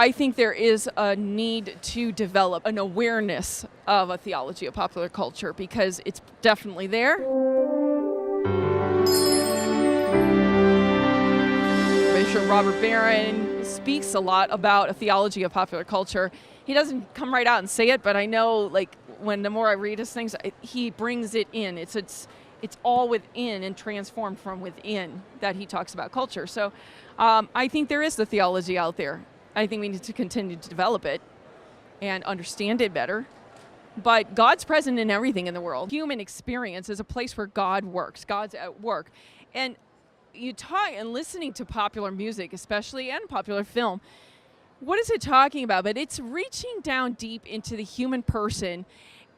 I think there is a need to develop an awareness of a theology of popular culture because it's definitely there. I'm sure Robert Barron speaks a lot about a theology of popular culture. He doesn't come right out and say it, but I know, like, when the more I read his things, he brings it in. It's all within and transformed from within that he talks about culture. So I think there is the theology out there. I think we need to continue to develop it and understand it better. But God's present in everything in the world. Human experience is a place where God works. God's at work. And you talk and listening to popular music, especially, and popular film, what is it talking about? But it's reaching down deep into the human person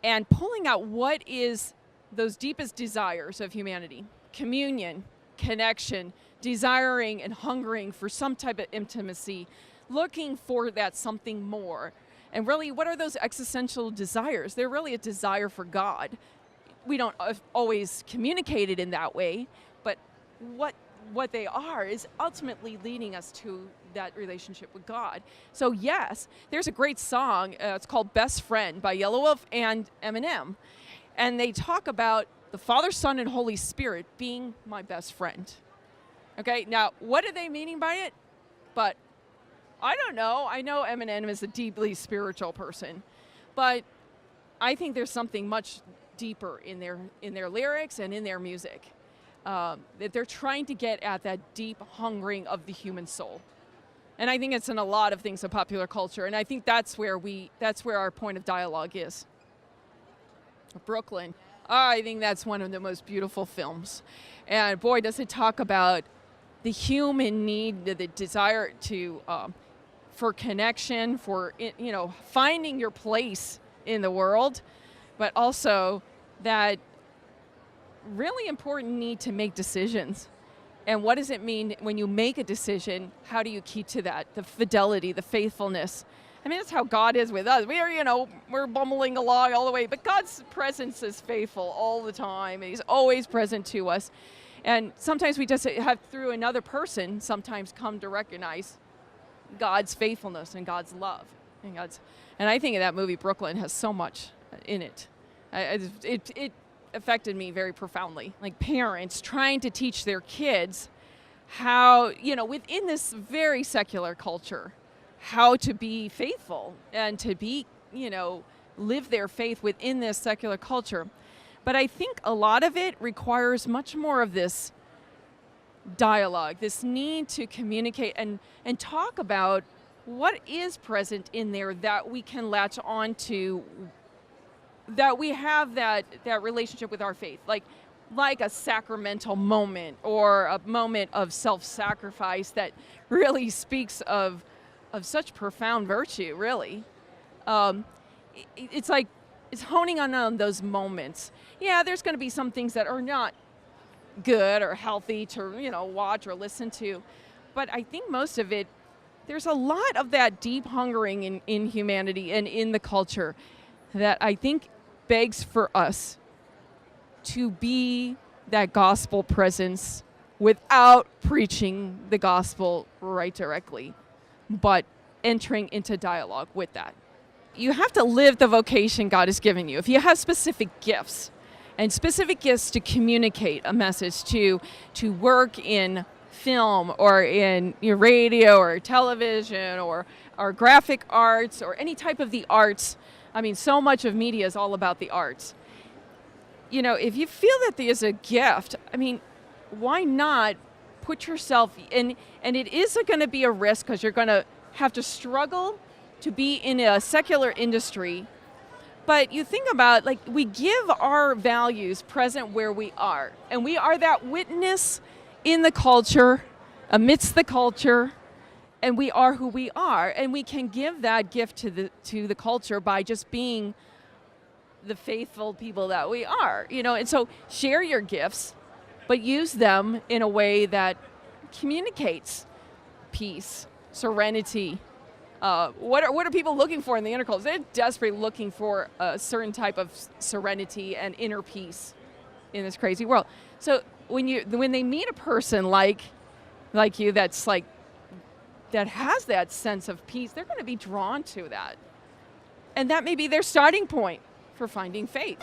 and pulling out what is those deepest desires of humanity. Communion, connection, desiring and hungering for some type of intimacy, looking for that something more. And really, what are those existential desires? They're really a desire for God. We don't always communicate it in that way, but what they are is ultimately leading us to that relationship with God. So yes, there's a great song, it's called Best Friend by Yellow Wolf and Eminem. And they talk about the Father, Son, and Holy Spirit being my best friend. Okay, now what are they meaning by it? But I don't know. I know Eminem is a deeply spiritual person, but I think there's something much deeper in their lyrics and in their music. That they're trying to get at that deep hungering of the human soul. And I think it's in a lot of things of popular culture, and I think that's where our point of dialogue is. Brooklyn. I think that's one of the most beautiful films. And boy, does it talk about the human need, the desire to for connection, for finding your place in the world, but also that really important need to make decisions. And what does it mean when you make a decision? How do you keep to that? The fidelity, the faithfulness. I mean, that's how God is with us. We're bumbling along all the way, but God's presence is faithful all the time. And He's always present to us. And sometimes we just have, through another person, sometimes come to recognize God's faithfulness and God's love. And I think that movie, Brooklyn, has so much in it. It affected me very profoundly. Like parents trying to teach their kids how, within this very secular culture, how to be faithful and to be, live their faith within this secular culture. But I think a lot of it requires much more of this dialogue, this need to communicate and talk about what is present in there that we can latch on to, that we have that relationship with our faith, like a sacramental moment or a moment of self-sacrifice that really speaks of such profound virtue, really. It's honing on those moments. Yeah, there's going to be some things that are not good or healthy to, watch or listen to. But I think most of it, there's a lot of that deep hungering in humanity and in the culture that I think begs for us to be that gospel presence without preaching the gospel right directly, but entering into dialogue with that. You have to live the vocation God has given you. If you have specific gifts to communicate a message, to work in film or in your radio or television or graphic arts or any type of the arts. I mean, so much of media is all about the arts. If you feel that there's a gift, I mean, why not put yourself in? And it is going to be a risk because you're going to have to struggle to be in a secular industry. But you think about, we give our values present where we are. And we are that witness in the culture, amidst the culture, and we are who we are. And we can give that gift to the culture by just being the faithful people that we are. And so share your gifts, but use them in a way that communicates peace, serenity. What are people looking for in the interculture? They're desperately looking for a certain type of serenity and inner peace in this crazy world. So when they meet a person like you, that's that has that sense of peace, they're going to be drawn to that. And that may be their starting point for finding faith.